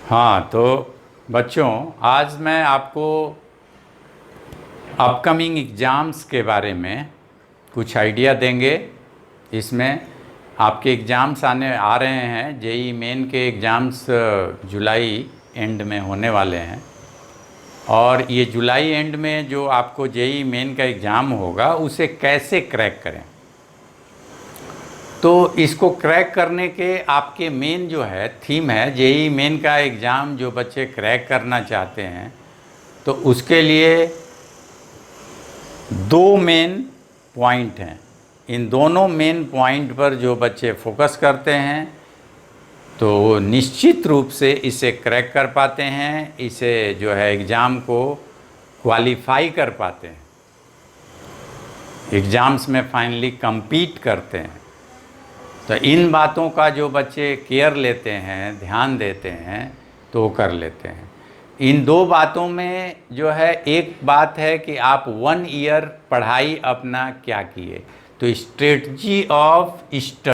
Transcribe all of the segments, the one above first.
हाँ, तो बच्चों, आज मैं आपको अपकमिंग एग्ज़ाम्स के बारे में कुछ आइडिया देंगे। इसमें आपके एग्ज़ाम्स आ रहे हैं। जेई मेन के एग्ज़ाम्स जुलाई एंड में होने वाले हैं, और ये जुलाई एंड में जो आपको जेई मेन का एग्ज़ाम होगा उसे कैसे क्रैक करें। तो इसको क्रैक करने के आपके मेन जो है थीम है, जेई मेन का एग्ज़ाम जो बच्चे क्रैक करना चाहते हैं तो उसके लिए दो मेन पॉइंट हैं। इन दोनों मेन पॉइंट पर जो बच्चे फोकस करते हैं तो वो निश्चित रूप से इसे क्रैक कर पाते हैं, इसे जो है एग्ज़ाम को क्वालिफाई कर पाते हैं, एग्ज़ाम्स में फाइनली compete करते हैं। तो इन बातों का जो बच्चे केयर लेते हैं, ध्यान देते हैं, तो वो कर लेते हैं। इन दो बातों में जो है, एक बात है कि आप 1 ईयर पढ़ाई अपना क्या किए, तो स्ट्रेटजी ऑफ स्टडी।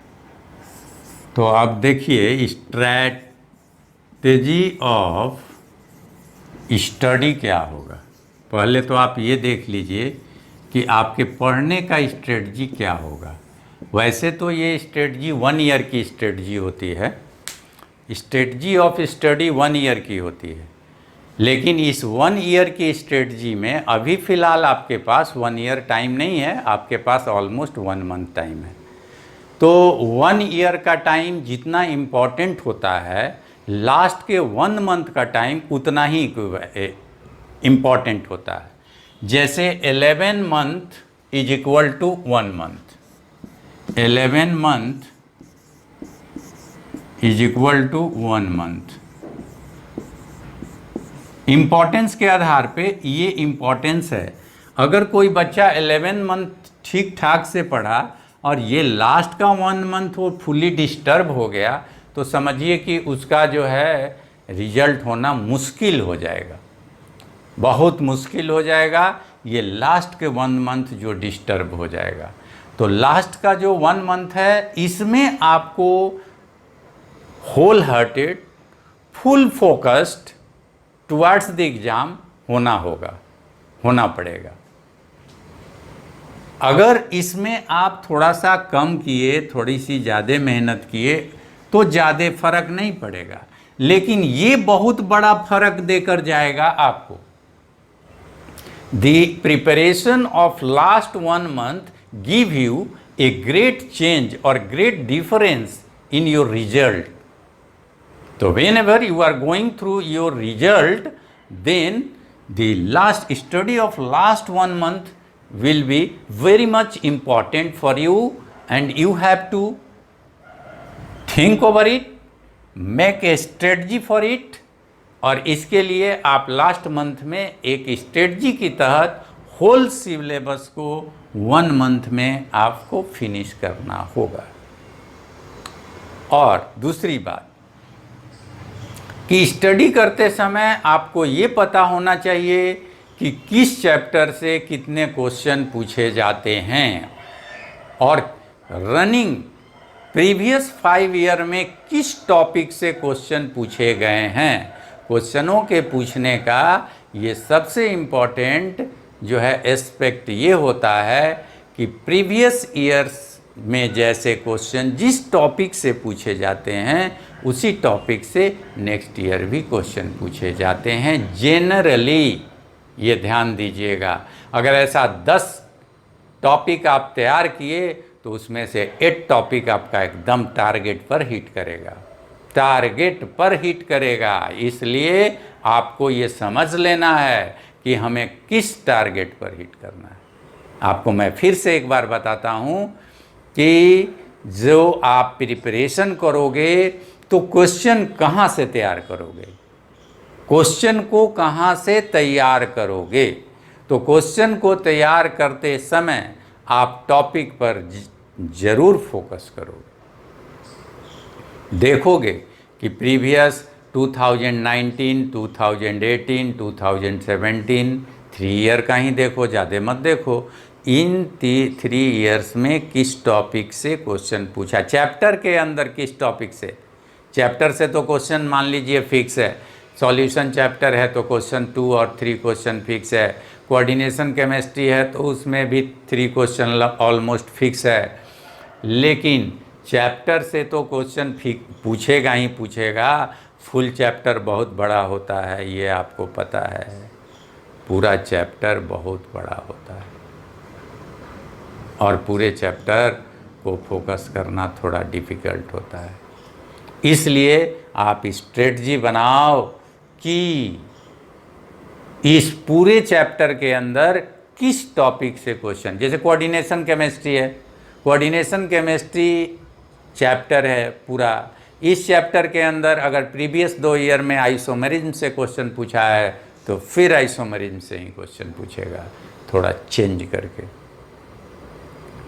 तो आप देखिए, स्ट्रैटेजी ऑफ स्टडी क्या होगा। पहले तो आप ये देख लीजिए कि आपके पढ़ने का स्ट्रेटजी क्या होगा। वैसे तो ये स्ट्रेटजी 1 ईयर की स्ट्रेटजी होती है, स्ट्रेटजी ऑफ स्टडी 1 ईयर की होती है, लेकिन इस 1 ईयर की स्ट्रेटजी में अभी फ़िलहाल आपके पास 1 ईयर टाइम नहीं है, आपके पास ऑलमोस्ट 1 मंथ टाइम है। तो 1 ईयर का टाइम जितना इम्पॉर्टेंट होता है, लास्ट के 1 मंथ का टाइम उतना ही इम्पॉर्टेंट होता है। जैसे 11 month is equal to 1 month, 11 month is equal to 1 month. Importance के आधार पे ये इम्पॉर्टेंस है। अगर कोई बच्चा 11 मंथ ठीक ठाक से पढ़ा और ये लास्ट का 1 मंथ वो फुली डिस्टर्ब हो गया, तो समझिए कि उसका जो है रिजल्ट होना मुश्किल हो जाएगा, बहुत मुश्किल हो जाएगा। ये लास्ट के 1 मंथ जो डिस्टर्ब हो जाएगा, तो लास्ट का जो 1 मंथ है, इसमें आपको whole hearted, full focused towards the exam होना पड़ेगा। अगर इसमें आप थोड़ा सा कम किए, थोड़ी सी ज़्यादा मेहनत किए, तो ज़्यादा फर्क नहीं पड़ेगा, लेकिन ये बहुत बड़ा फर्क देकर जाएगा आपको। The preparation of last 1 month give you a great change or great difference in your result. So whenever you are going through your result, then the last study of last 1 month will be very much important for you, and you have to think over it, make a strategy for it। और इसके लिए आप last month में एक strategy की तहत whole syllabus को 1 month में आपको फिनिश करना होगा। और दूसरी बात कि स्टडी करते समय आपको ये पता होना चाहिए कि किस चैप्टर से कितने क्वेश्चन पूछे जाते हैं, और रनिंग प्रीवियस 5 ईयर में किस टॉपिक से क्वेश्चन पूछे गए हैं। क्वेश्चनों के पूछने का ये सबसे इम्पॉर्टेंट जो है एस्पेक्ट ये होता है कि प्रीवियस ईयर्स में जैसे क्वेश्चन जिस टॉपिक से पूछे जाते हैं, उसी टॉपिक से नेक्स्ट ईयर भी क्वेश्चन पूछे जाते हैं जेनरली। ये ध्यान दीजिएगा, अगर ऐसा 10 टॉपिक आप तैयार किए तो उसमें से 8 टॉपिक आपका एकदम टारगेट पर हिट करेगा। इसलिए आपको ये समझ लेना है कि हमें किस टारगेट पर हिट करना है। आपको मैं फिर से एक बार बताता हूँ कि जो आप प्रिपरेशन करोगे तो क्वेश्चन कहाँ से तैयार करोगे, क्वेश्चन को कहाँ से तैयार करोगे। तो क्वेश्चन को तैयार करते समय आप टॉपिक पर ज़रूर फोकस करोगे। देखोगे कि प्रीवियस 2019, 2018, 2017 3 ईयर का ही देखो, ज़्यादा मत देखो। इन 3 ईयर्स में किस टॉपिक से क्वेश्चन पूछा, चैप्टर के अंदर किस टॉपिक से, चैप्टर से तो क्वेश्चन मान लीजिए फिक्स है, सॉल्यूशन चैप्टर है तो क्वेश्चन 2 और 3 क्वेश्चन फिक्स है, कोऑर्डिनेशन केमिस्ट्री है तो उसमें भी 3 क्वेश्चन ऑलमोस्ट फिक्स है। लेकिन चैप्टर से तो क्वेश्चन पूछेगा ही पूछेगा। फुल चैप्टर बहुत बड़ा होता है, ये आपको पता है, पूरा चैप्टर बहुत बड़ा होता है और पूरे चैप्टर को फोकस करना थोड़ा डिफ़िकल्ट होता है। इसलिए आप स्ट्रेटजी बनाओ कि इस पूरे चैप्टर के अंदर किस टॉपिक से क्वेश्चन, जैसे कोऑर्डिनेशन केमिस्ट्री है, कोऑर्डिनेशन केमिस्ट्री चैप्टर है पूरा, इस चैप्टर के अंदर अगर प्रीवियस 2 ईयर में आइसोमेरिज्म से क्वेश्चन पूछा है तो फिर आइसोमेरिज्म से ही क्वेश्चन पूछेगा, थोड़ा चेंज करके।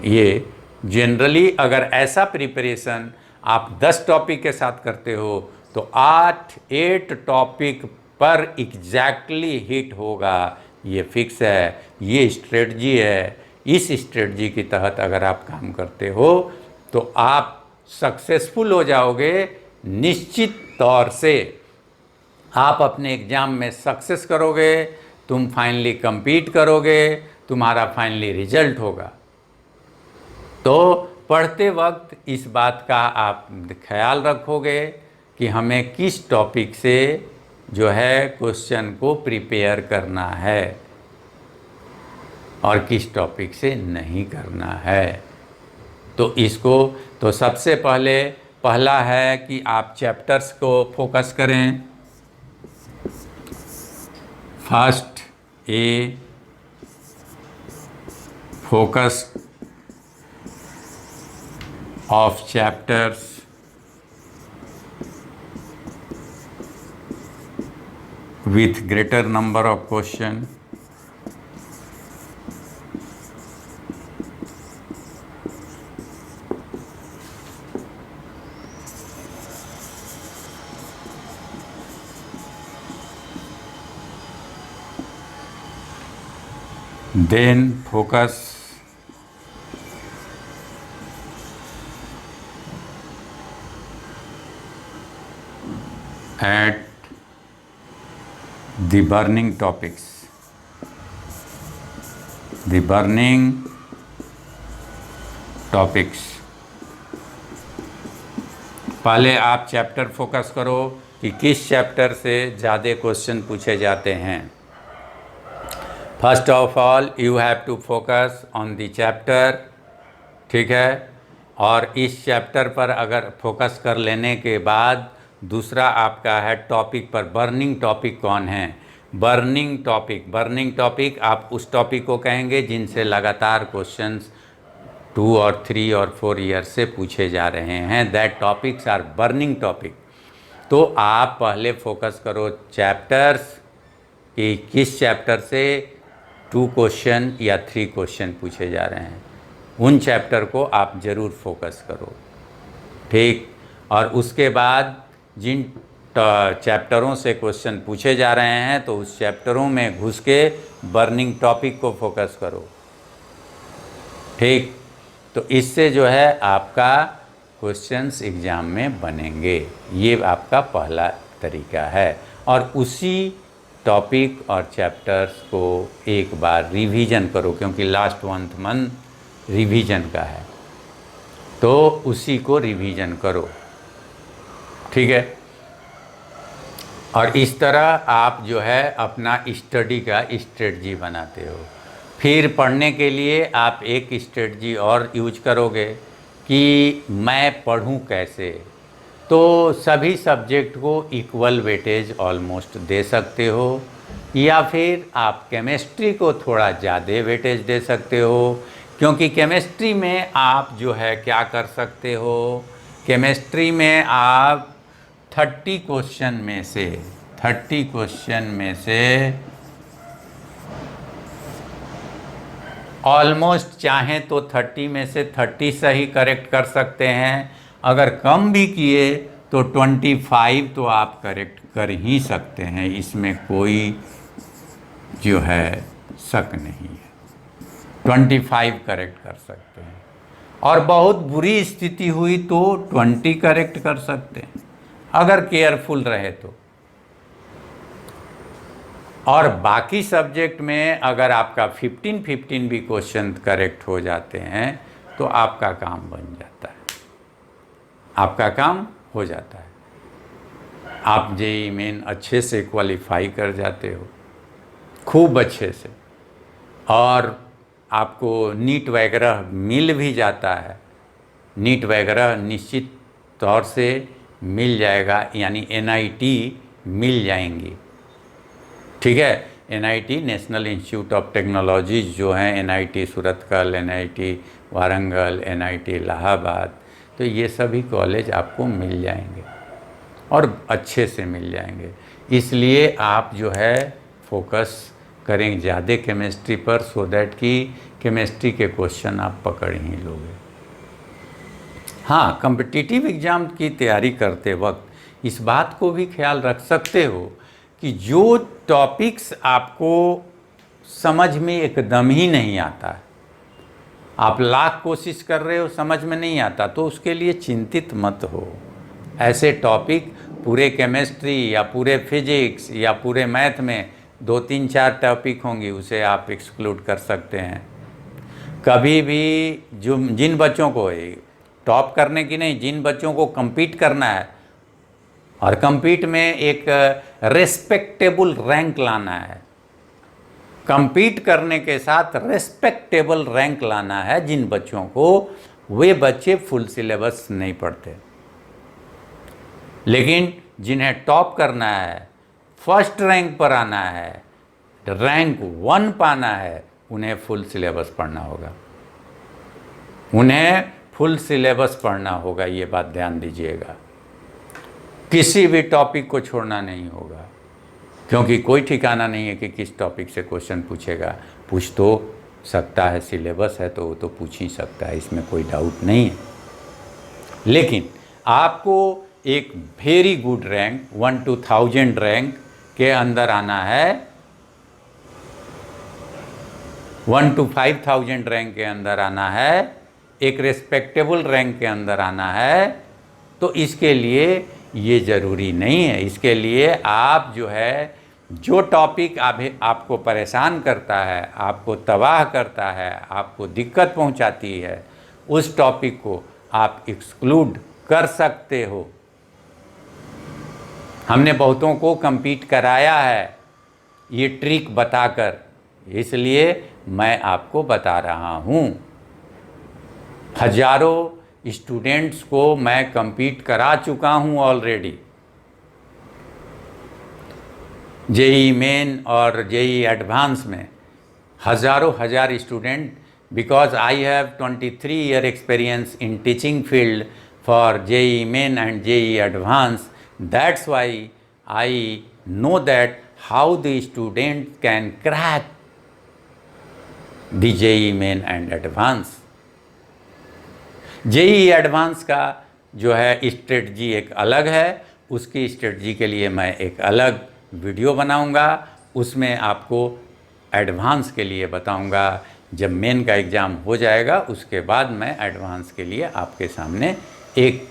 ये जनरली अगर ऐसा प्रिपरेशन आप 10 टॉपिक के साथ करते हो तो 8 टॉपिक पर एग्जैक्टली हिट होगा, ये फिक्स है, ये स्ट्रेटजी है। इस स्ट्रेटजी के तहत अगर आप काम करते हो तो आप सक्सेसफुल हो जाओगे, निश्चित तौर से आप अपने एग्ज़ाम में सक्सेस करोगे, तुम फाइनली compete करोगे, तुम्हारा फाइनली रिजल्ट होगा। तो पढ़ते वक्त इस बात का आप ख्याल रखोगे कि हमें किस टॉपिक से जो है क्वेश्चन को प्रिपेयर करना है और किस टॉपिक से नहीं करना है। तो इसको तो सबसे पहला है कि आप चैप्टर्स को फोकस करें। First A focus of chapters with greater number of question, then focus at the burning topics, the burning topics। पहले आप चैप्टर फोकस करो कि किस चैप्टर से ज़्यादा क्वेश्चन पूछे जाते हैं। First of all you have to focus on the chapter, ठीक है। और इस चैप्टर पर अगर फोकस कर लेने के बाद दूसरा आपका है टॉपिक पर, बर्निंग टॉपिक कौन है। बर्निंग टॉपिक आप उस टॉपिक को कहेंगे जिनसे लगातार क्वेश्चंस 2 और 3 और 4 ईयर से पूछे जा रहे हैं, that topics are burning topic. तो आप पहले फोकस करो चैप्टर्स कि किस चैप्टर से 2 क्वेश्चन या 3 क्वेश्चन पूछे जा रहे हैं, उन चैप्टर को आप ज़रूर फोकस करो, ठीक। और उसके बाद जिन चैप्टरों से क्वेश्चन पूछे जा रहे हैं तो उस चैप्टरों में घुस के बर्निंग टॉपिक को फोकस करो, ठीक। तो इससे जो है आपका क्वेश्चंस एग्ज़ाम में बनेंगे, ये आपका पहला तरीका है। और उसी टॉपिक और चैप्टर्स को एक बार रिवीजन करो, क्योंकि लास्ट मंथ रिवीजन का है, तो उसी को रिवीजन करो, ठीक है। और इस तरह आप जो है अपना स्टडी का स्ट्रेटजी बनाते हो। फिर पढ़ने के लिए आप एक स्ट्रेटजी और यूज करोगे कि मैं पढ़ूं कैसे। तो सभी सब्जेक्ट को इक्वल वेटेज ऑलमोस्ट दे सकते हो, या फिर आप केमिस्ट्री को थोड़ा ज़्यादा वेटेज दे सकते हो, क्योंकि केमिस्ट्री में आप जो है क्या कर सकते हो, केमिस्ट्री में आप 30 क्वेश्चन में से ऑलमोस्ट चाहें तो 30 में से 30 सही करेक्ट कर सकते हैं। अगर कम भी किए तो 25 तो आप करेक्ट कर ही सकते हैं, इसमें कोई जो है शक नहीं है, 25 करेक्ट कर सकते हैं। और बहुत बुरी स्थिति हुई तो 20 करेक्ट कर सकते हैं। अगर केयरफुल रहे तो। और बाकी सब्जेक्ट में अगर आपका 15 भी क्वेश्चन करेक्ट हो जाते हैं तो आपका काम बन जाता है, आपका काम हो जाता है। आप जेईई मेन अच्छे से क्वालिफाई कर जाते हो, खूब अच्छे से, और आपको नीट वगैरह मिल भी जाता है। नीट वगैरह निश्चित तौर से मिल जाएगा, यानी एनआईटी मिल जाएंगी। ठीक है, NIT national institute of technology जो हैं, NIT Surathkal, NIT Warangal, NIT Allahabad, तो ये सभी कॉलेज आपको मिल जाएंगे और अच्छे से मिल जाएंगे। इसलिए आप जो है फोकस करें ज़्यादा केमिस्ट्री पर, सो दैट कि केमिस्ट्री के क्वेश्चन आप पकड़ ही लोगे। हाँ, कॉम्पिटिटिव एग्ज़ाम की तैयारी करते वक्त इस बात को भी ख्याल रख सकते हो कि जो टॉपिक्स आपको समझ में एकदम ही नहीं आता है, आप लाख कोशिश कर रहे हो समझ में नहीं आता, तो उसके लिए चिंतित मत हो। ऐसे टॉपिक पूरे केमिस्ट्री या पूरे फिजिक्स या पूरे मैथ में 2-3-4 टॉपिक होंगी, उसे आप एक्सक्लूड कर सकते हैं। कभी भी जिन बच्चों को टॉप करने की नहीं, जिन बच्चों को compete करना है और compete में एक रेस्पेक्टेबल रैंक लाना है, compete करने के साथ रेस्पेक्टेबल रैंक लाना है जिन बच्चों को, वे बच्चे फुल सिलेबस नहीं पढ़ते। लेकिन जिन्हें टॉप करना है, फर्स्ट रैंक पर आना है, रैंक 1 पाना है, उन्हें फुल सिलेबस पढ़ना होगा, उन्हें फुल सिलेबस पढ़ना होगा। ये बात ध्यान दीजिएगा, किसी भी टॉपिक को छोड़ना नहीं होगा, क्योंकि कोई ठिकाना नहीं है कि किस टॉपिक से क्वेश्चन पूछेगा। पूछ तो सकता है, सिलेबस है तो वो तो पूछ ही सकता है, इसमें कोई डाउट नहीं है। लेकिन आपको एक very good rank 1 to 1000 rank के अंदर आना है, 1 to 5000 रैंक के अंदर आना है, एक रेस्पेक्टेबल रैंक के अंदर आना है। तो इसके लिए ये ज़रूरी नहीं है। इसके लिए आप जो है, जो टॉपिक आपको परेशान करता है, आपको तबाह करता है, आपको दिक्कत पहुंचाती है, उस टॉपिक को आप एक्सक्लूड कर सकते हो। हमने बहुतों को compete कराया है ये ट्रिक बताकर, इसलिए मैं आपको बता रहा हूँ। हजारों स्टूडेंट्स को मैं compete करा चुका हूँ ऑलरेडी, जेईई मेन और जेईई एडवांस में हजार student, because I have 23 year experience in teaching field for JEE main and JEE advance. That's why I know that how the student can crack the JEE Main and Advance। JEE Advance का जो है strategy एक अलग है, उसकी strategy के लिए मैं एक अलग वीडियो बनाऊंगा, उसमें आपको एडवांस के लिए बताऊंगा। जब मेन का एग्ज़ाम हो जाएगा उसके बाद मैं एडवांस के लिए आपके सामने एक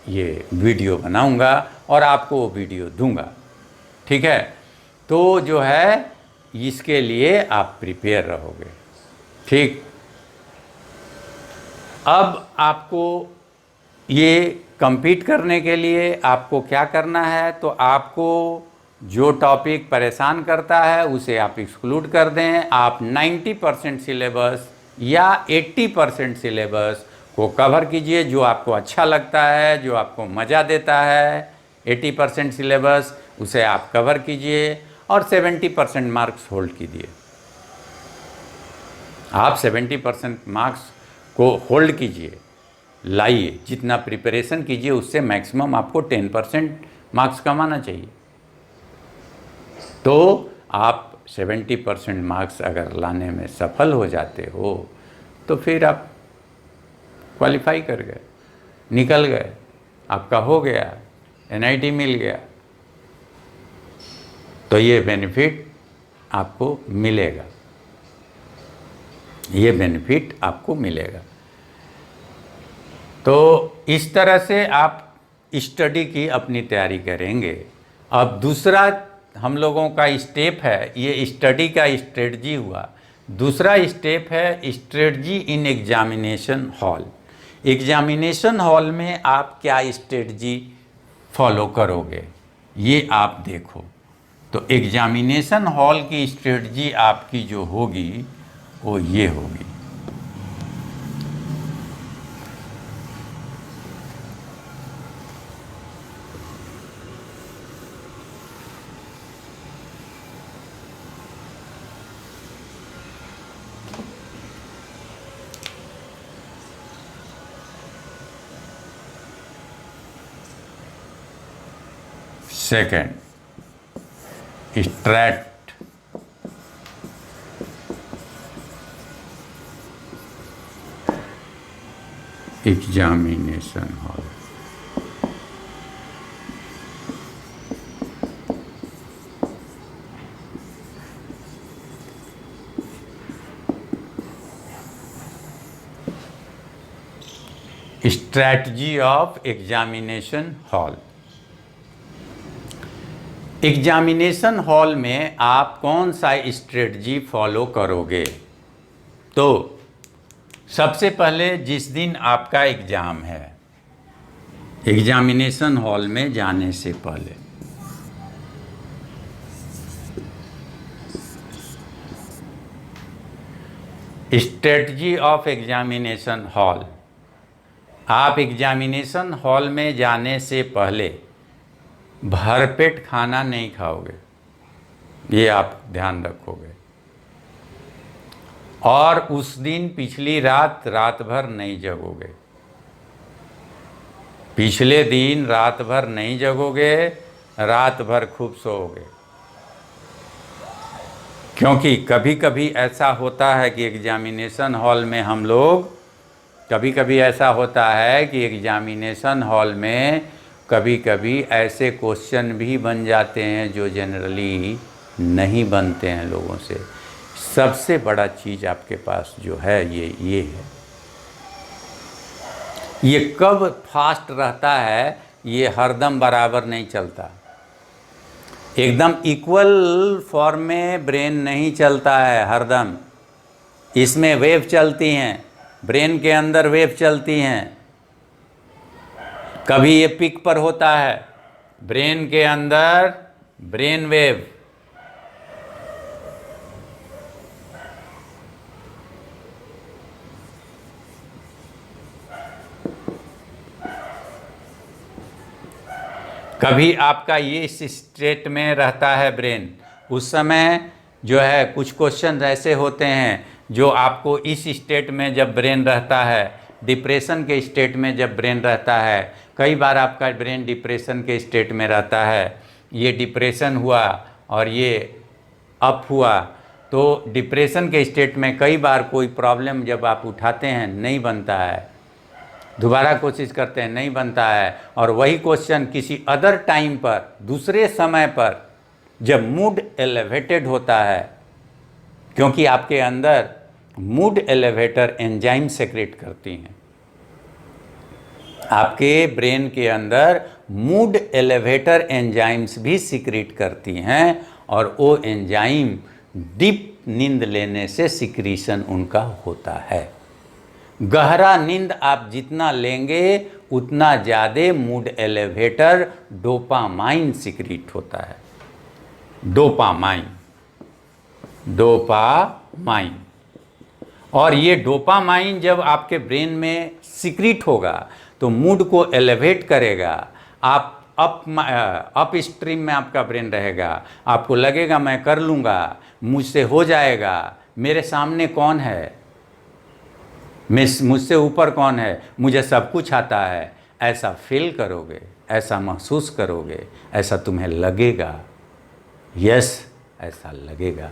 ये वीडियो बनाऊंगा और आपको वो वीडियो दूंगा। ठीक है, तो जो है इसके लिए आप प्रिपेयर रहोगे। ठीक, अब आपको ये compete करने के लिए आपको क्या करना है, तो आपको जो टॉपिक परेशान करता है उसे आप एक्सक्लूड कर दें। आप 90% सिलेबस या 80% सिलेबस को कवर कीजिए, जो आपको अच्छा लगता है, जो आपको मज़ा देता है। 80% सिलेबस उसे आप कवर कीजिए और 70% मार्क्स होल्ड कीजिए। आप 70% मार्क्स को होल्ड कीजिए, लाइए, जितना प्रिपरेशन कीजिए उससे मैक्सिमम आपको 10% मार्क्स कमाना चाहिए। तो आप 70% मार्क्स अगर लाने में सफल हो जाते हो तो फिर आप क्वालिफाई कर गए, निकल गए, आपका हो गया, एनआईटी मिल गया। तो ये बेनिफिट आपको मिलेगा, ये बेनिफिट आपको मिलेगा। तो इस तरह से आप स्टडी की अपनी तैयारी करेंगे। अब दूसरा हम लोगों का स्टेप है, ये स्टडी का स्ट्रेटजी हुआ। दूसरा स्टेप है strategy in examination hall. Examination hall में आप क्या स्ट्रेटजी फॉलो करोगे, ये आप देखो। तो एग्जामिनेशन हॉल की स्ट्रेटजी आपकी जो होगी वो ये होगी। Second, straight examination hall. Strategy of examination hall. Examination hall में आप कौन सा स्ट्रेटजी फॉलो करोगे? तो सबसे पहले जिस दिन आपका एग्ज़ाम है, एग्जामिनेशन हॉल में जाने से पहले स्ट्रेटजी ऑफ एग्जामिनेशन हॉल, आप एग्जामिनेशन हॉल में जाने से पहले भरपेट खाना नहीं खाओगे, ये आप ध्यान रखोगे। और उस दिन पिछली रात भर नहीं जगोगे। पिछले दिन रात भर नहीं जगोगे, रात भर खूब सोओगे। क्योंकि कभी कभी ऐसा होता है कि एग्जामिनेशन हॉल में हम लोग, कभी कभी ऐसा होता है कि एग्जामिनेशन हॉल में कभी कभी ऐसे क्वेश्चन भी बन जाते हैं जो जनरली नहीं बनते हैं लोगों से। सबसे बड़ा चीज़ आपके पास जो है ये है, ये कब फास्ट रहता है, ये हरदम बराबर नहीं चलता। एकदम इक्वल फॉर्म में ब्रेन नहीं चलता है हरदम। इसमें वेव चलती हैं, ब्रेन के अंदर वेव चलती हैं। कभी ये पीक पर होता है, ब्रेन के अंदर ब्रेन वेव, कभी आपका ये इस स्टेट में रहता है ब्रेन। उस समय जो है कुछ क्वेश्चन ऐसे होते हैं जो आपको इस स्टेट में जब ब्रेन रहता है, डिप्रेशन के स्टेट में जब ब्रेन रहता है, कई बार आपका ब्रेन डिप्रेशन के स्टेट में रहता है। ये डिप्रेशन हुआ और ये अप हुआ, तो डिप्रेशन के स्टेट में कई बार कोई प्रॉब्लम जब आप उठाते हैं नहीं बनता है, दोबारा कोशिश करते हैं नहीं बनता है, और वही क्वेश्चन किसी अदर टाइम पर, दूसरे समय पर जब मूड एलिवेटेड होता है, क्योंकि आपके अंदर मूड एलिवेटर एंजाइम सेक्रेट करती हैं, आपके ब्रेन के अंदर मूड एलिवेटर एंजाइम्स भी सीक्रेट करती हैं, और वो एंजाइम डीप नींद लेने से सिक्रीशन उनका होता है। गहरा नींद आप जितना लेंगे उतना ज़्यादा मूड एलिवेटर डोपामाइन सिक्रीट होता है। डोपामाइन, और ये डोपामाइन जब आपके ब्रेन में सिक्रीट होगा तो मूड को एलिवेट करेगा। आप अप स्ट्रीम में आपका ब्रेन रहेगा, आपको लगेगा मैं कर लूँगा, मुझसे हो जाएगा, मेरे सामने कौन है, मुझसे ऊपर कौन है, मुझे सब कुछ आता है। ऐसा फील करोगे, ऐसा महसूस करोगे, ऐसा तुम्हें लगेगा। यस, ऐसा लगेगा।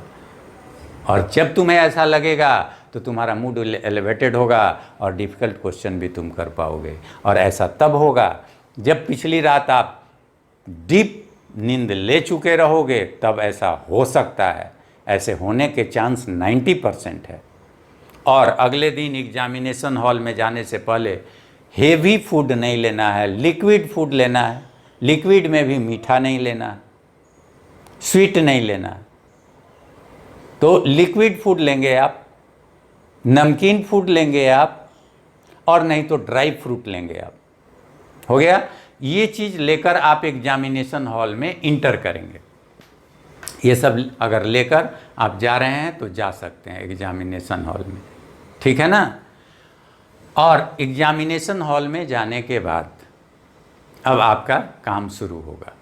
और जब तुम्हें ऐसा लगेगा तो तुम्हारा मूड एलिवेटेड होगा और डिफ़िकल्ट क्वेश्चन भी तुम कर पाओगे। और ऐसा तब होगा जब पिछली रात आप डीप नींद ले चुके रहोगे, तब ऐसा हो सकता है। ऐसे होने के चांस 90% है। और अगले दिन एग्जामिनेशन हॉल में जाने से पहले हेवी फूड नहीं लेना है, लिक्विड फूड लेना है। लिक्विड में भी मीठा नहीं लेना, स्वीट नहीं लेना। तो लिक्विड फूड लेंगे आप, नमकीन फूड लेंगे आप, और नहीं तो ड्राई फ्रूट लेंगे आप। हो गया। ये चीज़ लेकर आप एग्जामिनेशन हॉल में इंटर करेंगे। ये सब अगर लेकर आप जा रहे हैं तो जा सकते हैं एग्जामिनेशन हॉल में, ठीक है ना। और एग्जामिनेशन हॉल में जाने के बाद अब आपका काम शुरू होगा।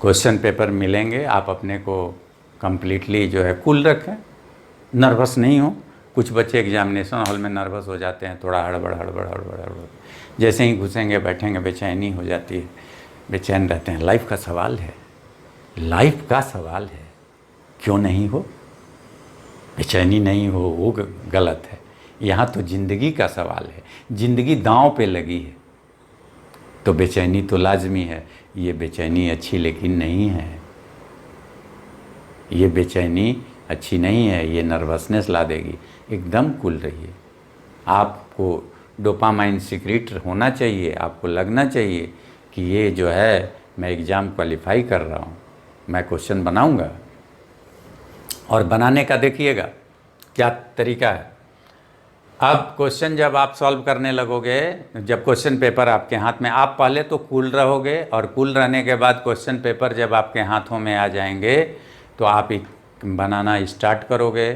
क्वेश्चन पेपर मिलेंगे, आप अपने को कंप्लीटली जो है कूल रखें, नर्वस नहीं हो। कुछ बच्चे एग्जामिनेशन हॉल में नर्वस हो जाते हैं, थोड़ा हड़बड़ हड़बड़ हड़बड़ हड़बड़, जैसे ही घुसेंगे बैठेंगे बेचैनी हो जाती है, बेचैन रहते हैं। लाइफ का सवाल है, लाइफ का सवाल है, क्यों नहीं हो, बेचैनी नहीं हो वो गलत है। यहाँ तो ज़िंदगी का सवाल है, ज़िंदगी दांव पे लगी है, तो बेचैनी तो लाजमी है। ये बेचैनी अच्छी लेकिन नहीं है, ये बेचैनी अच्छी नहीं है, ये नर्वसनेस ला देगी। एकदम कूल रहिए। आपको डोपामाइन सीक्रेट होना चाहिए, आपको लगना चाहिए कि ये जो है मैं एग्ज़ाम क्वालिफाई कर रहा हूँ, मैं क्वेश्चन बनाऊँगा। और बनाने का देखिएगा क्या तरीका है। अब क्वेश्चन जब आप सॉल्व करने लगोगे, जब क्वेश्चन पेपर आपके हाथ में, आप पहले तो कूल रहोगे, और कूल रहने के बाद क्वेश्चन पेपर जब आपके हाथों में आ जाएंगे तो आप बनाना स्टार्ट करोगे,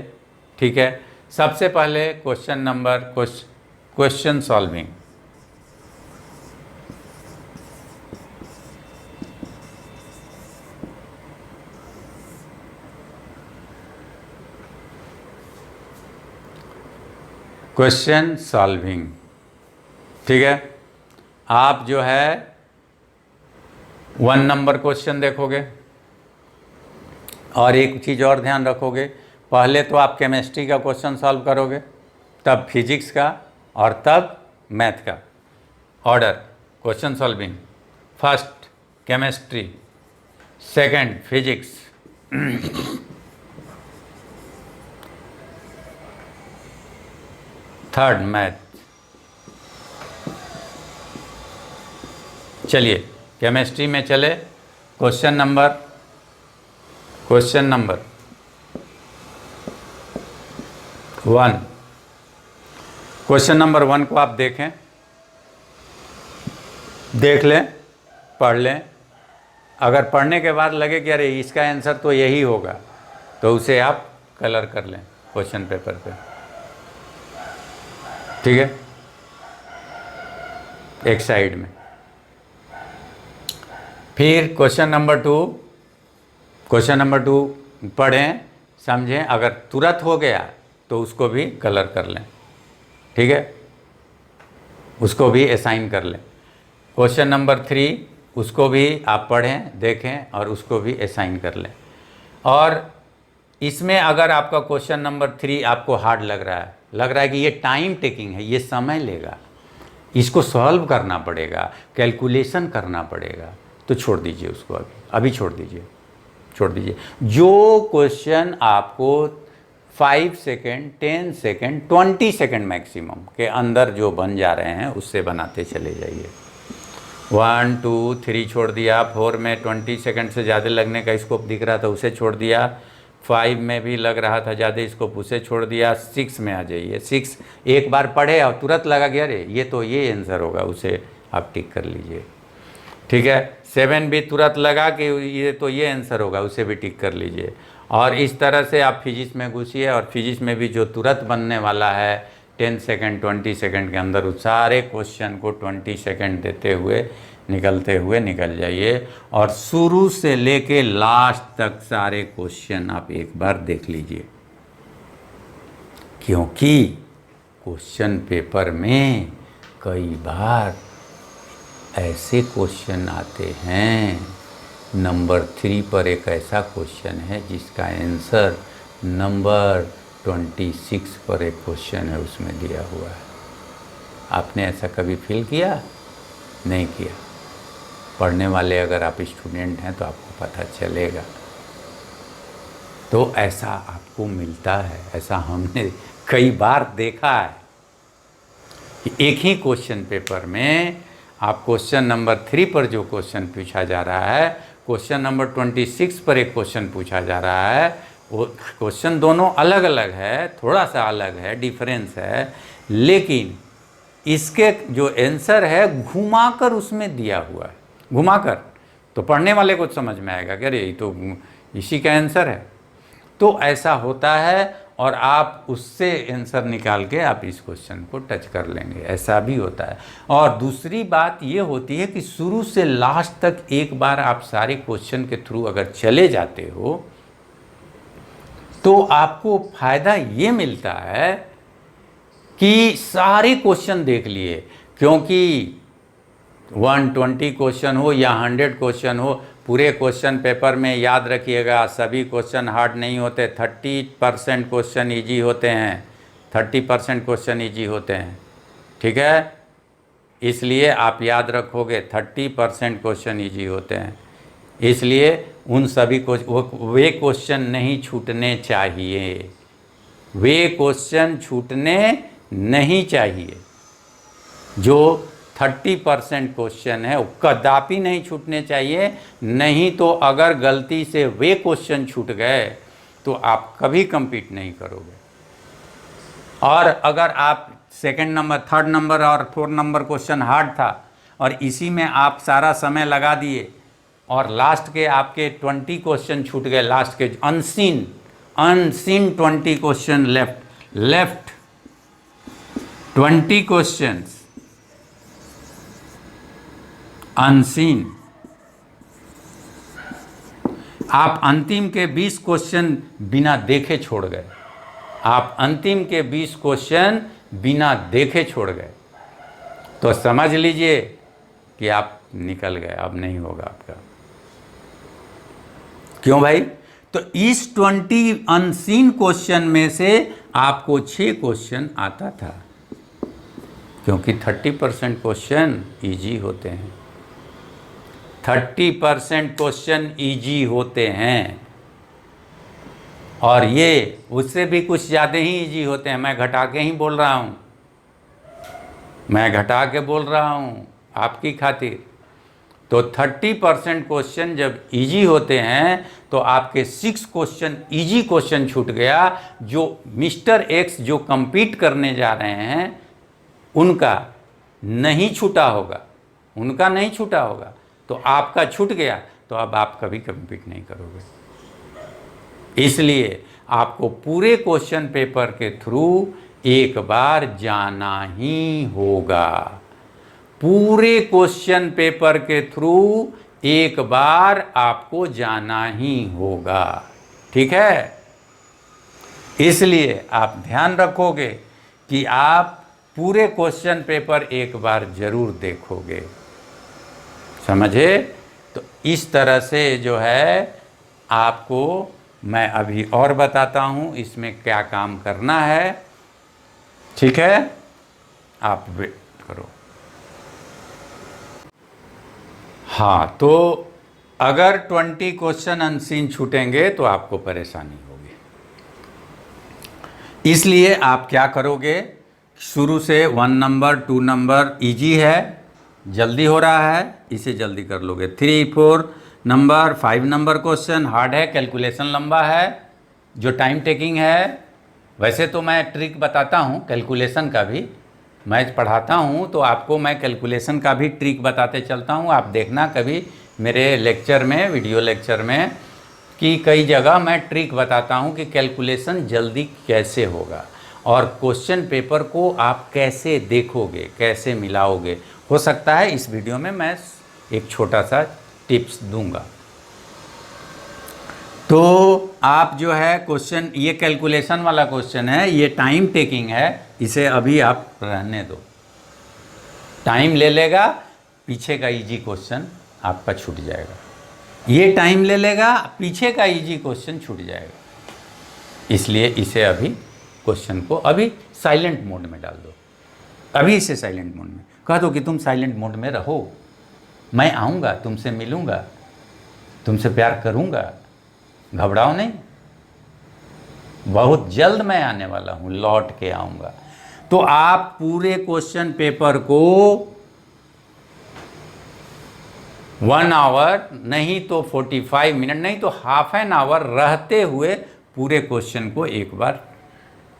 ठीक है। सबसे पहले क्वेश्चन सॉल्विंग। क्वेश्चन सॉल्विंग, ठीक है। आप जो है 1 नंबर क्वेश्चन देखोगे, और एक चीज़ और ध्यान रखोगे, पहले तो आप केमिस्ट्री का क्वेश्चन सॉल्व करोगे, तब फिजिक्स का, और तब मैथ का order. Question solving, first chemistry, second physics, third math. चलिए केमिस्ट्री में चले। Question number 1। क्वेश्चन नंबर 1 को आप देखें, देख लें, पढ़ लें। अगर पढ़ने के बाद लगे कि अरे इसका आंसर तो यही होगा, तो उसे आप कलर कर लें क्वेश्चन पेपर पे, ठीक है, एक साइड में। फिर क्वेश्चन नंबर 2 पढ़ें, समझें। अगर तुरंत हो गया तो उसको भी कलर कर लें, ठीक है, उसको भी असाइन कर लें। क्वेश्चन नंबर 3 उसको भी आप पढ़ें, देखें, और उसको भी असाइन कर लें। और इसमें अगर आपका क्वेश्चन नंबर 3 आपको हार्ड लग रहा है कि ये टाइम टेकिंग है, ये समय लेगा, इसको सॉल्व करना पड़ेगा, कैलकुलेशन करना पड़ेगा, तो छोड़ दीजिए उसको, अभी छोड़ दीजिए। जो क्वेश्चन आपको 5 सेकेंड, 10 सेकेंड, 20 सेकेंड मैक्सिमम के अंदर जो बन जा रहे हैं, उससे बनाते चले जाइए। 1 2 3 छोड़ दिया, 4 में 20 सेकेंड से ज़्यादा लगने का स्कोप दिख रहा था, उसे छोड़ दिया। 5 में भी लग रहा था ज़्यादा स्कोप, उसे छोड़ दिया। 6 में आ जाइए। 6 एक बार पढ़े और तुरंत लगा कि अरे ये तो ये आंसर होगा, उसे आप टिक कर लीजिए, ठीक है। 7 भी तुरंत लगा कि ये तो ये आंसर होगा, उसे भी टिक कर लीजिए। और इस तरह से आप फिजिक्स में घुसिए, और फिजिक्स में भी जो तुरंत बनने वाला है 10 सेकेंड 20 सेकेंड के अंदर, उस सारे क्वेश्चन को 20 सेकेंड देते हुए निकल जाइए। और शुरू से लेके लास्ट तक सारे क्वेश्चन आप एक बार देख लीजिए, क्योंकि क्वेश्चन पेपर में कई बार ऐसे क्वेश्चन आते हैं। नंबर 3 पर एक ऐसा क्वेश्चन है जिसका आंसर नंबर 26 पर एक क्वेश्चन है, उसमें दिया हुआ है। आपने ऐसा कभी फील किया? नहीं किया। पढ़ने वाले अगर आप स्टूडेंट हैं तो आपको पता चलेगा। तो ऐसा आपको मिलता है, ऐसा हमने कई बार देखा है। एक ही क्वेश्चन पेपर में आप क्वेश्चन नंबर 3 पर जो क्वेश्चन पूछा जा रहा है, क्वेश्चन नंबर 26 पर एक क्वेश्चन पूछा जा रहा है, वो क्वेश्चन दोनों अलग अलग है, थोड़ा सा अलग है, डिफरेंस है, लेकिन इसके जो आंसर है घुमाकर उसमें दिया हुआ है, घुमाकर, तो पढ़ने वाले को समझ में आएगा कि अरे ये तो इसी का आंसर है। तो ऐसा होता है और आप उससे आंसर निकाल के आप इस क्वेश्चन को टच कर लेंगे, ऐसा भी होता है। और दूसरी बात ये होती है कि शुरू से लास्ट तक एक बार आप सारे क्वेश्चन के थ्रू अगर चले जाते हो तो आपको फायदा ये मिलता है कि सारे क्वेश्चन देख लिए, क्योंकि 120 क्वेश्चन हो या 100 क्वेश्चन हो, पूरे क्वेश्चन पेपर में याद रखिएगा सभी क्वेश्चन हार्ड नहीं होते, 30% क्वेश्चन इजी होते हैं, 30% क्वेश्चन इजी होते हैं, ठीक है। इसलिए आप याद रखोगे 30% क्वेश्चन इजी होते हैं, इसलिए उन सभी वे क्वेश्चन नहीं छूटने चाहिए, वे क्वेश्चन छूटने नहीं चाहिए। जो 30% क्वेश्चन है वो कदापि नहीं छूटने चाहिए, नहीं तो अगर गलती से वे क्वेश्चन छूट गए तो आप कभी compete नहीं करोगे। और अगर आप सेकंड नंबर, थर्ड नंबर और फोर्थ नंबर क्वेश्चन हार्ड था और इसी में आप सारा समय लगा दिए और लास्ट के आपके 20 क्वेश्चन छूट गए, लास्ट के unseen 20 question left 20 questions unseen, आप अंतिम के 20 क्वेश्चन बिना देखे छोड़ गए, आप अंतिम के 20 क्वेश्चन बिना देखे छोड़ गए, तो समझ लीजिए कि आप निकल गए, अब नहीं होगा आपका। क्यों भाई? तो इस 20 अनसीन क्वेश्चन में से आपको 6 क्वेश्चन आता था, क्योंकि 30% क्वेश्चन इजी होते हैं, 30% क्वेश्चन इजी होते हैं, और ये उससे भी कुछ ज़्यादा ही इजी होते हैं। मैं घटा के ही बोल रहा हूँ, मैं घटा के बोल रहा हूँ आपकी खातिर। तो 30% क्वेश्चन जब इजी होते हैं तो आपके 6 क्वेश्चन इजी क्वेश्चन छूट गया, जो मिस्टर एक्स जो compete करने जा रहे हैं उनका नहीं छूटा होगा, उनका नहीं छूटा होगा, तो आपका छूट गया, तो अब आप कभी compete नहीं करोगे। इसलिए आपको पूरे क्वेश्चन पेपर के थ्रू एक बार जाना ही होगा, पूरे क्वेश्चन पेपर के थ्रू एक बार आपको जाना ही होगा, ठीक है। इसलिए आप ध्यान रखोगे कि आप पूरे क्वेश्चन पेपर एक बार जरूर देखोगे, समझे। तो इस तरह से जो है आपको मैं अभी और बताता हूँ इसमें क्या काम करना है, ठीक है, आप वेट करो। हाँ, तो अगर 20 क्वेश्चन अनसीन छूटेंगे तो आपको परेशानी होगी। इसलिए आप क्या करोगे, शुरू से 1 नंबर 2 नंबर इजी है, जल्दी हो रहा है, इसे जल्दी कर लोगे। 3 4 नंबर 5 नंबर क्वेश्चन हार्ड है, कैलकुलेशन लंबा है, जो टाइम टेकिंग है। वैसे तो मैं ट्रिक बताता हूँ कैलकुलेशन का भी, मैं पढ़ाता हूँ तो आपको मैं कैलकुलेशन का भी ट्रिक बताते चलता हूँ। आप देखना कभी मेरे लेक्चर में, वीडियो लेक्चर में, कि कई जगह मैं ट्रिक बताता हूँ कि कैलकुलेशन जल्दी कैसे होगा और क्वेश्चन पेपर को आप कैसे देखोगे, कैसे मिलाओगे। हो सकता है इस वीडियो में मैं एक छोटा सा टिप्स दूंगा। तो आप जो है क्वेश्चन, ये कैलकुलेशन वाला क्वेश्चन है, ये टाइम टेकिंग है, इसे अभी आप रहने दो, टाइम ले लेगा, पीछे का इजी क्वेश्चन आपका छूट जाएगा। ये टाइम ले लेगा, पीछे का इजी क्वेश्चन छूट जाएगा। इसलिए इसे अभी क्वेश्चन को अभी साइलेंट मोड में डाल दो, अभी इसे साइलेंट मोड में कह दो कि तुम साइलेंट मोड में रहो, मैं आऊँगा, तुमसे मिलूँगा, तुमसे प्यार करूँगा, घबराओ नहीं, बहुत जल्द मैं आने वाला हूँ, लौट के आऊँगा। तो आप पूरे क्वेश्चन पेपर को 1 आवर नहीं तो 45 मिनट नहीं तो हाफ एन आवर रहते हुए पूरे क्वेश्चन को एक बार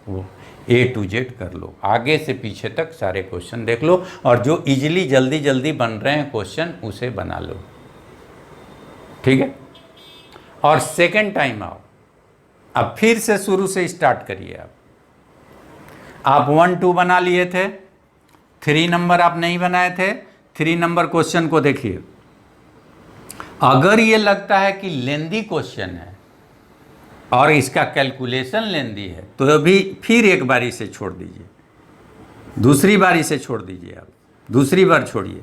वो A to Z कर लो, आगे से पीछे तक सारे क्वेश्चन देख लो, और जो इजीली जल्दी जल्दी बन रहे हैं क्वेश्चन उसे बना लो, ठीक है। और सेकंड टाइम आओ, अब फिर से शुरू से स्टार्ट करिए। आप 1 2 बना लिए थे, 3 नंबर आप नहीं बनाए थे। 3 नंबर क्वेश्चन को देखिए, अगर ये लगता है कि लेंदी क्वेश्चन है और इसका कैलकुलेशन लेंदी है तो अभी फिर एक बारी से छोड़ दीजिए, दूसरी बारी से छोड़ दीजिए, आप दूसरी बार छोड़िए।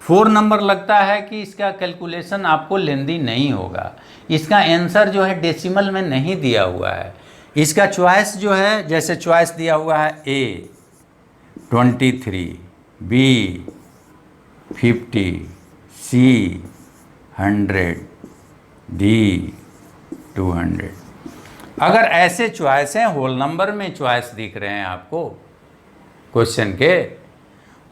4 नंबर लगता है कि इसका कैलकुलेशन आपको लेंदी नहीं होगा, इसका आंसर जो है डेसिमल में नहीं दिया हुआ है, इसका चॉइस जो है जैसे चॉइस दिया हुआ है A 23, B 50, C 100, D 200। अगर ऐसे चॉइस हैं, होल नंबर में चॉइस दिख रहे हैं आपको क्वेश्चन के,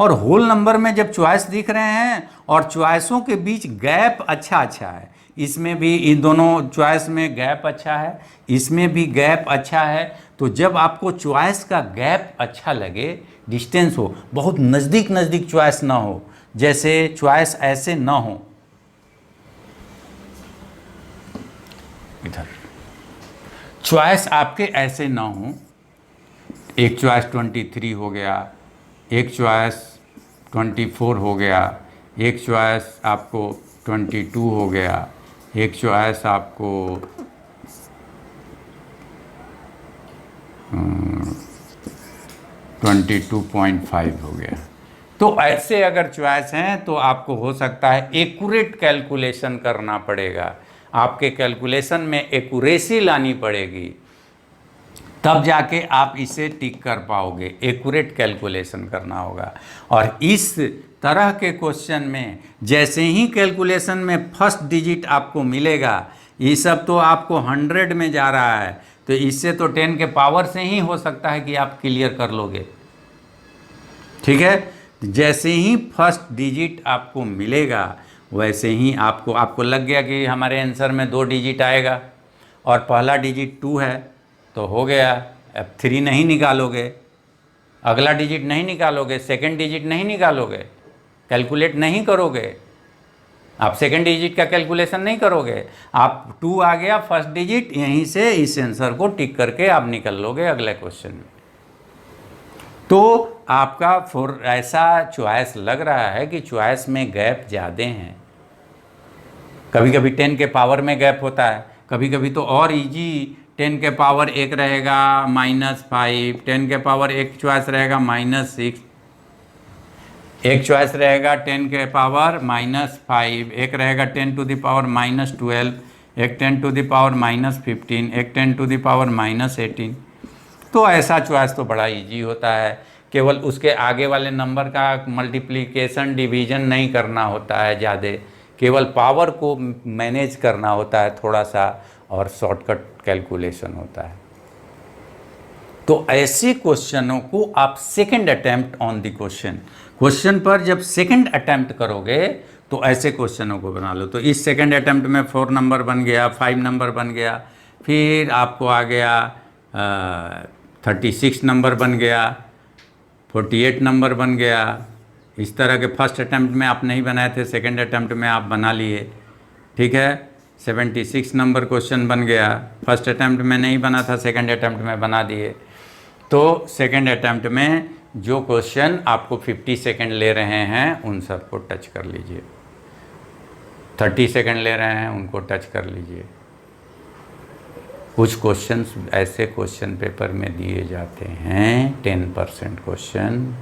और होल नंबर में जब चॉइस दिख रहे हैं और चॉइसों के बीच गैप अच्छा है, इसमें भी इन दोनों चॉइस में गैप अच्छा है, इसमें भी गैप अच्छा है, तो जब आपको चॉइस का गैप अच्छा लगे, डिस्टेंस हो, बहुत नज़दीक चॉइस ना हो, जैसे चॉइस ऐसे ना हो, इधर चॉइस आपके ऐसे ना हो, एक चॉइस 23 हो गया, एक चॉइस 24 हो गया, एक चॉइस आपको 22 हो गया, एक चॉइस आपको 22.5 हो गया। तो ऐसे अगर चॉइस हैं तो आपको हो सकता है एक्यूरेट कैलकुलेशन करना पड़ेगा, आपके कैलकुलेशन में एक्यूरेसी लानी पड़ेगी, तब जाके आप इसे टिक कर पाओगे, एक्यूरेट कैलकुलेशन करना होगा। और इस तरह के क्वेश्चन में जैसे ही कैलकुलेशन में फर्स्ट डिजिट आपको मिलेगा, ये सब तो आपको 100 में जा रहा है, तो इससे तो 10 के पावर से ही हो सकता है कि आप क्लियर कर लोगे, ठीक है। जैसे ही फर्स्ट डिजिट आपको मिलेगा वैसे ही आपको लग गया कि हमारे आंसर में 2 डिजिट आएगा और पहला डिजिट 2 है तो हो गया। अब 3 नहीं निकालोगे, अगला डिजिट नहीं निकालोगे, सेकंड डिजिट नहीं निकालोगे, कैलकुलेट नहीं करोगे, आप सेकंड डिजिट का कैलकुलेशन नहीं करोगे, आप 2 आ गया फर्स्ट डिजिट, यहीं से इस आंसर को टिक करके आप निकल लोगे अगले क्वेश्चन में। तो आपका ऐसा चॉइस लग रहा है कि चॉइस में गैप ज़्यादा हैं, कभी कभी 10 के पावर में गैप होता है, कभी कभी तो और इजी 10 के पावर 1 रहेगा -5, 10 के पावर 1 चॉइस रहेगा -6, एक चॉइस रहेगा 10 के पावर -5, एक रहेगा 10 टू द पावर -12, एक 10 टू द पावर -15, एक 10 टू द पावर -18। तो ऐसा चॉइस तो बड़ा इजी होता है, केवल उसके आगे वाले नंबर का मल्टीप्लिकेशन डिवीजन नहीं करना होता है ज़्यादा, केवल पावर को मैनेज करना होता है थोड़ा सा, और शॉर्टकट कैलकुलेशन होता है। तो ऐसे क्वेश्चनों को आप second attempt on the question पर जब सेकंड अटेम्प्ट करोगे तो ऐसे क्वेश्चनों को बना लो। तो इस सेकंड अटेम्प्ट में 4 नंबर बन गया, 5 नंबर बन गया, फिर आपको आ गया 36 नंबर बन गया, 48 नंबर बन गया। इस तरह के फर्स्ट अटेम्प्ट में आप नहीं बनाए थे, सेकंड अटेम्प्ट में आप बना लिए, ठीक है। 76 नंबर क्वेश्चन बन गया, फर्स्ट अटेम्प्ट में नहीं बना था, सेकंड अटेम्प्ट में बना दिए। तो सेकंड अटेम्प्ट में जो क्वेश्चन आपको 50 सेकंड ले रहे हैं उन सबको टच कर लीजिए, 30 सेकंड ले रहे हैं उनको टच कर लीजिए। कुछ क्वेश्चंस ऐसे क्वेश्चन पेपर में दिए जाते हैं 10% क्वेश्चन,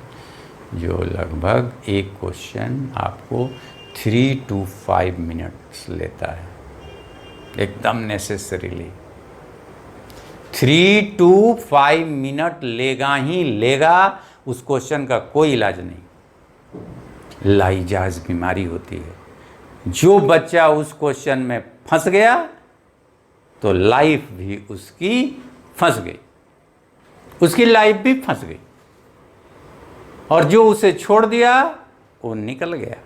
जो लगभग एक क्वेश्चन आपको 3 to 5 मिनट्स लेता है, एकदम नेसेसरीली 3 to 5 मिनट लेगा ही लेगा। उस क्वेश्चन का कोई इलाज नहीं, लाइजाज बीमारी होती है। जो बच्चा उस क्वेश्चन में फंस गया तो लाइफ भी उसकी फंस गई, उसकी लाइफ भी फंस गई। और जो उसे छोड़ दिया वो निकल गया,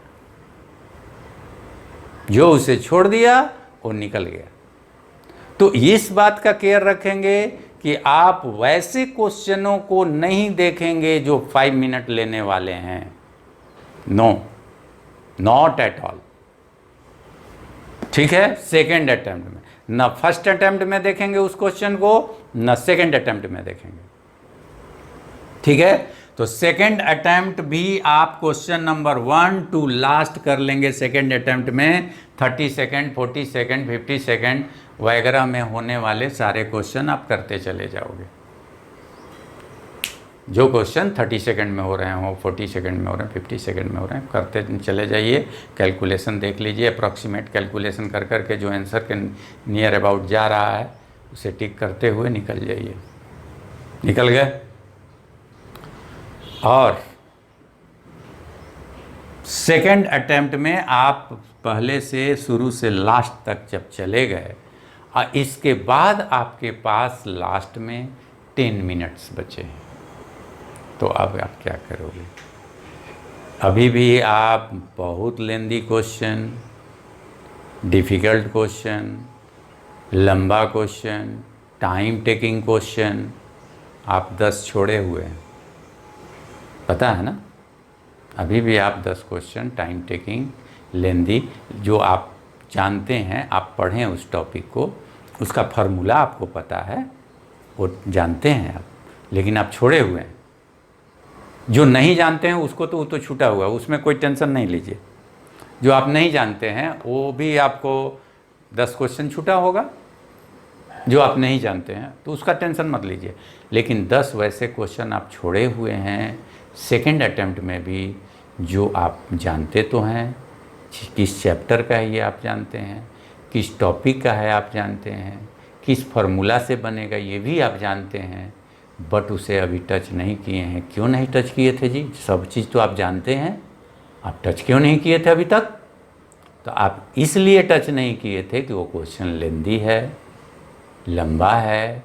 जो उसे छोड़ दिया वो निकल गया। तो इस बात का केयर रखेंगे कि आप वैसे क्वेश्चनों को नहीं देखेंगे जो 5 मिनट लेने वाले हैं। No, not at all. ठीक है, सेकेंड अटेम्प्ट में, न फर्स्ट अटेम्प्ट में देखेंगे उस क्वेश्चन को, न सेकेंड अटेम्प्ट में देखेंगे। ठीक है, तो सेकेंड अटेम्प्ट भी आप क्वेश्चन नंबर 1 टू लास्ट कर लेंगे सेकेंड अटेम्प्ट में। 30 सेकेंड, 40 सेकेंड, 50 सेकेंड वगैरह में होने वाले सारे क्वेश्चन आप करते चले जाओगे। जो क्वेश्चन 30 सेकंड में हो रहे हो, 40 सेकंड में हो रहे हैं, 50 सेकंड में हो रहे हैं, करते चले जाइए। कैलकुलेशन देख लीजिए, अप्रॉक्सीमेट कैलकुलेशन कर करके जो आंसर के नियर अबाउट जा रहा है उसे टिक करते हुए निकल जाइए। निकल गए। और सेकंड अटेम्प्ट में आप पहले से शुरू से लास्ट तक जब चले गए और इसके बाद आपके पास लास्ट में 10 मिनट्स बचे हैं, तो अब आप क्या करोगे? अभी भी आप बहुत लेंदी क्वेश्चन, डिफ़िकल्ट क्वेश्चन, लंबा क्वेश्चन, टाइम टेकिंग क्वेश्चन आप 10 छोड़े हुए हैं, पता है ना? अभी भी आप 10 क्वेश्चन टाइम टेकिंग, लेंदी, जो आप जानते हैं, आप पढ़ें उस टॉपिक को, उसका फार्मूला आपको पता है, वो जानते हैं आप, लेकिन आप छोड़े हुए हैं। जो नहीं जानते हैं उसको तो वो तो छूटा हुआ है, उसमें कोई टेंशन नहीं लीजिए। जो आप नहीं जानते हैं वो भी आपको 10 क्वेश्चन छूटा होगा, जो आप नहीं जानते हैं, तो उसका टेंशन मत लीजिए। लेकिन 10 वैसे क्वेश्चन आप छोड़े हुए हैं सेकंड अटेम्प्ट में भी, जो आप जानते तो हैं, किस चैप्टर का है ये आप जानते हैं, किस टॉपिक का है आप जानते हैं, किस फार्मूला से बनेगा ये भी आप जानते हैं, बट उसे अभी टच नहीं किए हैं। क्यों नहीं टच किए थे जी? सब चीज़ तो आप जानते हैं, आप टच क्यों नहीं किए थे अभी तक? तो आप इसलिए टच नहीं किए थे कि वो क्वेश्चन लेंदी है, लंबा है,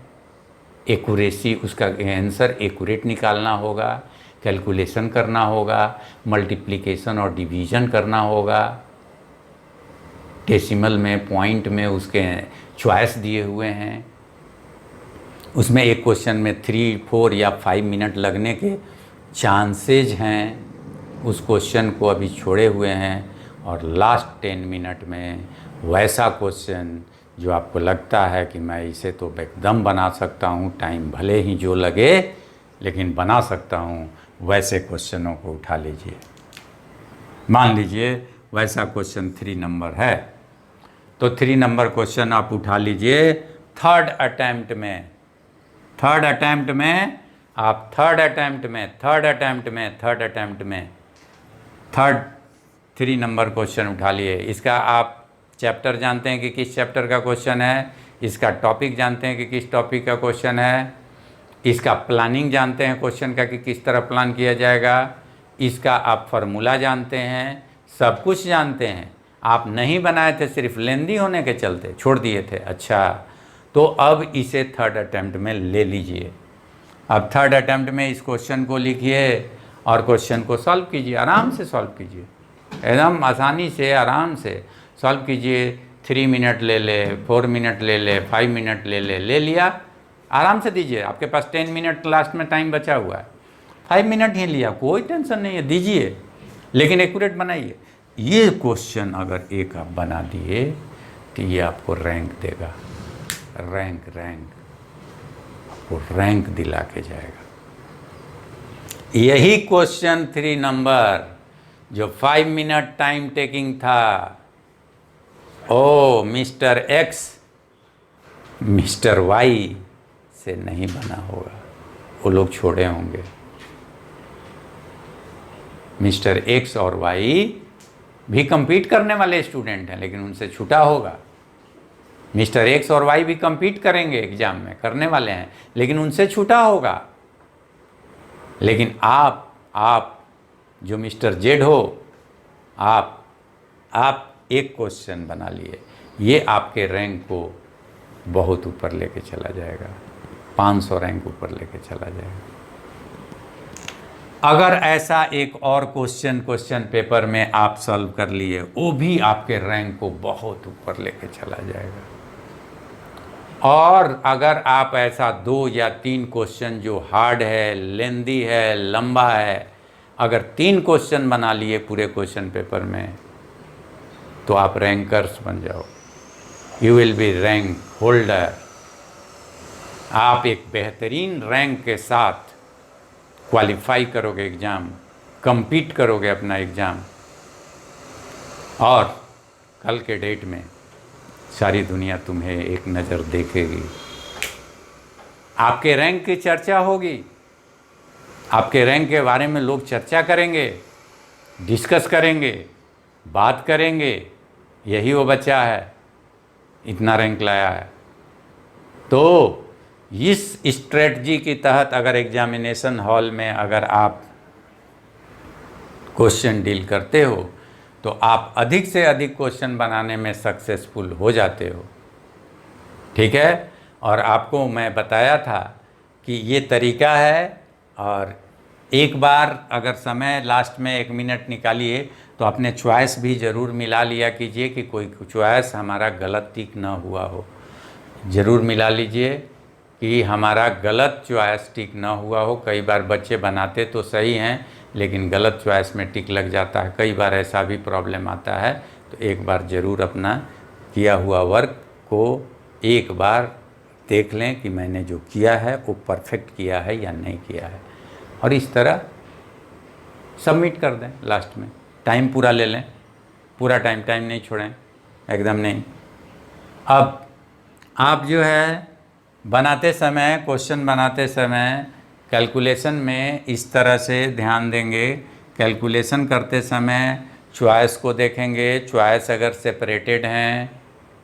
एक्यूरेसी, उसका आंसर एक्यूरेट निकालना होगा, कैलकुलेशन करना होगा, मल्टीप्लिकेशन और डिवीज़न करना होगा, डेसिमल में, पॉइंट में उसके चॉइस दिए हुए हैं, उसमें एक क्वेश्चन में 3, 4 या 5 मिनट लगने के चांसेज हैं, उस क्वेश्चन को अभी छोड़े हुए हैं। और लास्ट 10 मिनट में वैसा क्वेश्चन जो आपको लगता है कि मैं इसे तो एकदम बना सकता हूँ, टाइम भले ही जो लगे लेकिन बना सकता हूँ, वैसे क्वेश्चनों को उठा लीजिए। मान लीजिए वैसा क्वेश्चन 3 नंबर है, तो 3 नंबर क्वेश्चन आप उठा लीजिए थर्ड अटैम्प्ट में। थर्ड अटैम्प्ट में आप थर्ड अटैम्प्ट में 3 नंबर क्वेश्चन उठा लिए। इसका आप चैप्टर जानते हैं कि किस चैप्टर का क्वेश्चन है, इसका टॉपिक जानते हैं कि किस टॉपिक का क्वेश्चन है, इसका प्लानिंग जानते हैं क्वेश्चन का कि किस तरह प्लान किया जाएगा, इसका आप फार्मूला जानते हैं, सब कुछ जानते हैं। आप नहीं बनाए थे, सिर्फ लेंदी होने के चलते छोड़ दिए थे। अच्छा, तो अब इसे थर्ड अटैम्प्ट में ले लीजिए। अब थर्ड अटैम्प्ट में इस क्वेश्चन को लिखिए और क्वेश्चन को सॉल्व कीजिए, आराम से सॉल्व कीजिए, एकदम आसानी से आराम से सॉल्व कीजिए। 3 मिनट ले ले, 4 मिनट ले ले, 5 मिनट ले लिया, आराम से दीजिए। आपके पास 10 मिनट लास्ट में टाइम बचा हुआ है, 5 मिनट ही लिया, कोई टेंशन नहीं है, दीजिए, लेकिन एक्यूरेट बनाइए। ये क्वेश्चन अगर एक आप बना दिए तो ये आपको रैंक देगा, रैंक आपको रैंक दिला के जाएगा। यही क्वेश्चन 3 नंबर जो 5 मिनट टाइम टेकिंग था, ओ मिस्टर एक्स मिस्टर वाई से नहीं बना होगा, वो लोग छोड़े होंगे। मिस्टर एक्स और वाई भी compete करने वाले स्टूडेंट हैं, लेकिन उनसे छूटा होगा। मिस्टर एक्स और वाई भी compete करेंगे एग्जाम में, करने वाले हैं, लेकिन उनसे छूटा होगा। लेकिन आप जो मिस्टर जेड हो, आप एक क्वेश्चन बना लिए, ये आपके रैंक को बहुत ऊपर लेके चला जाएगा, 500 रैंक ऊपर लेके चला जाएगा। अगर ऐसा एक और क्वेश्चन पेपर में आप सॉल्व कर लिए, वो भी आपके रैंक को बहुत ऊपर लेके चला जाएगा। और अगर आप ऐसा 2 या 3 क्वेश्चन जो हार्ड है, लेंदी है, लंबा है, अगर 3 क्वेश्चन बना लिए पूरे क्वेश्चन पेपर में, तो आप रैंकर्स बन जाओ, you will be rank holder. आप एक बेहतरीन रैंक के साथ क्वालिफाई करोगे एग्ज़ाम, compete करोगे अपना एग्ज़ाम, और कल के डेट में सारी दुनिया तुम्हें एक नज़र देखेगी। आपके रैंक की चर्चा होगी, आपके रैंक के बारे में लोग चर्चा करेंगे, डिस्कस करेंगे, बात करेंगे, यही वो बच्चा है, इतना रैंक लाया है। तो इस स्ट्रेटजी के तहत अगर एग्जामिनेशन हॉल में अगर आप क्वेश्चन डील करते हो, तो आप अधिक से अधिक क्वेश्चन बनाने में सक्सेसफुल हो जाते हो। ठीक है, और आपको मैं बताया था कि ये तरीका है, और एक बार अगर समय लास्ट में 1 मिनट निकालिए तो अपने चॉइस भी ज़रूर मिला लिया कीजिए कि कोई चॉइस हमारा गलत टिक ना हुआ हो। ज़रूर मिला लीजिए कि हमारा गलत चॉइस टिक ना हुआ हो। कई बार बच्चे बनाते तो सही हैं, लेकिन गलत चॉइस में टिक लग जाता है, कई बार ऐसा भी प्रॉब्लम आता है। तो एक बार ज़रूर अपना किया हुआ वर्क को एक बार देख लें कि मैंने जो किया है वो परफेक्ट किया है या नहीं किया है, और इस तरह सबमिट कर दें। लास्ट में टाइम पूरा ले लें, पूरा टाइम नहीं छोड़ें, एकदम नहीं। अब आप जो है बनाते समय, क्वेश्चन बनाते समय कैलकुलेशन में इस तरह से ध्यान देंगे। कैलकुलेशन करते समय चॉइस को देखेंगे, चॉइस अगर सेपरेटेड हैं,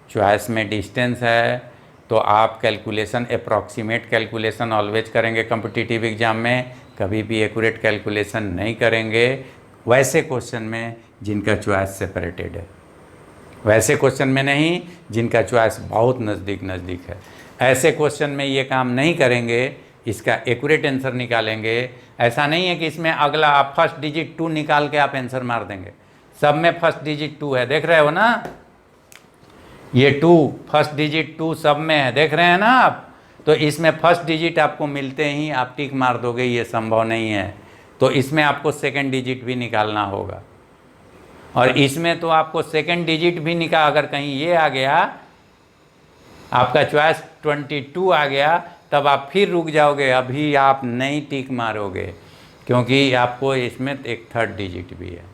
चॉइस में डिस्टेंस है, तो आप कैलकुलेशन अप्रॉक्सीमेट कैलकुलेशन ऑलवेज करेंगे। कॉम्पिटिटिव एग्ज़ाम में कभी भी एक्यूरेट कैलकुलेशन नहीं करेंगे वैसे क्वेश्चन में जिनका चॉइस सेपरेटेड है, वैसे क्वेश्चन में नहीं जिनका चॉइस बहुत नज़दीक है। ऐसे क्वेश्चन में ये काम नहीं करेंगे, इसका एक्यूरेट आंसर निकालेंगे। ऐसा नहीं है कि इसमें अगला आप फर्स्ट डिजिट 2 निकाल के आप आंसर मार देंगे। सब में फर्स्ट डिजिट 2 है, देख रहे हो ना, ये 2 फर्स्ट डिजिट 2 सब में है, देख रहे हैं ना आप। तो इसमें फर्स्ट डिजिट आपको मिलते ही आप टिक मार दोगे, ये संभव नहीं है। तो इसमें आपको सेकंड डिजिट भी निकालना होगा, और इसमें तो आपको सेकंड डिजिट भी निकाल, अगर कहीं ये आ गया, आपका चॉइस 22 आ गया, तब आप फिर रुक जाओगे, अभी आप नहीं टिक मारोगे, क्योंकि आपको इसमें एक थर्ड डिजिट भी है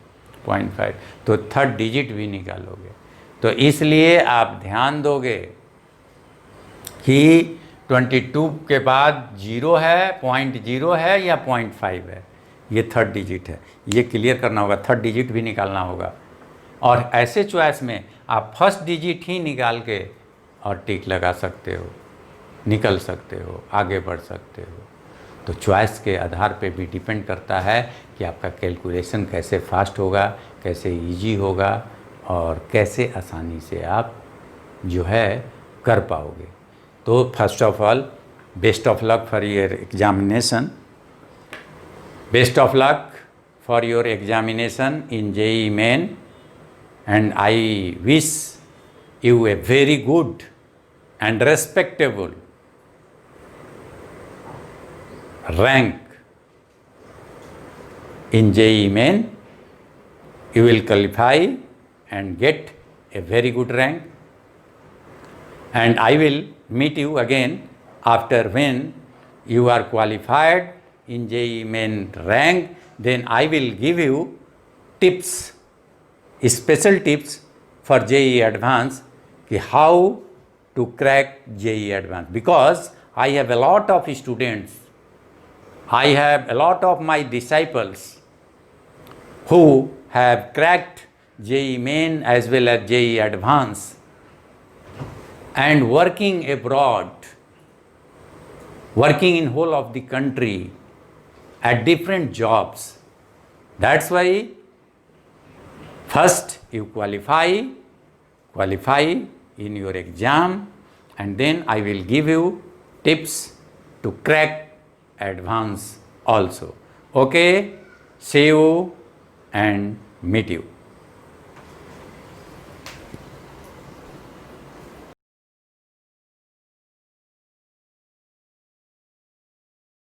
0.5, तो थर्ड डिजिट भी निकालोगे। तो इसलिए आप ध्यान दोगे कि 22 के बाद 0 है, 0.0 है या 0.5 है, ये थर्ड डिजिट है, ये क्लियर करना होगा। थर्ड डिजिट भी निकालना होगा, और ऐसे चॉइस में आप फर्स्ट डिजिट ही निकाल के और टिक लगा सकते हो, निकल सकते हो, आगे बढ़ सकते हो। तो चॉइस के आधार पे भी डिपेंड करता है कि आपका कैलकुलेशन कैसे फास्ट होगा, कैसे इजी होगा, और कैसे आसानी से आप जो है कर पाओगे। तो first of all, best of luck for your examination, best of luck for your examination in JEE Main, and I wish you a very good and respectable rank in JEE Main. You will qualify and get a very good rank, and I will meet you again after when you are qualified in JEE Main rank. Then I will give you tips, special tips for JEE Advanced, कि how to crack JEE Advanced, because I have a lot of students, I have a lot of my disciples who have cracked JEE Main as well as JEE Advanced and working abroad, working in whole of the country at different jobs. That's why first you qualify in your exam, and then I will give you tips to crack advance also. Okay, see you and meet you.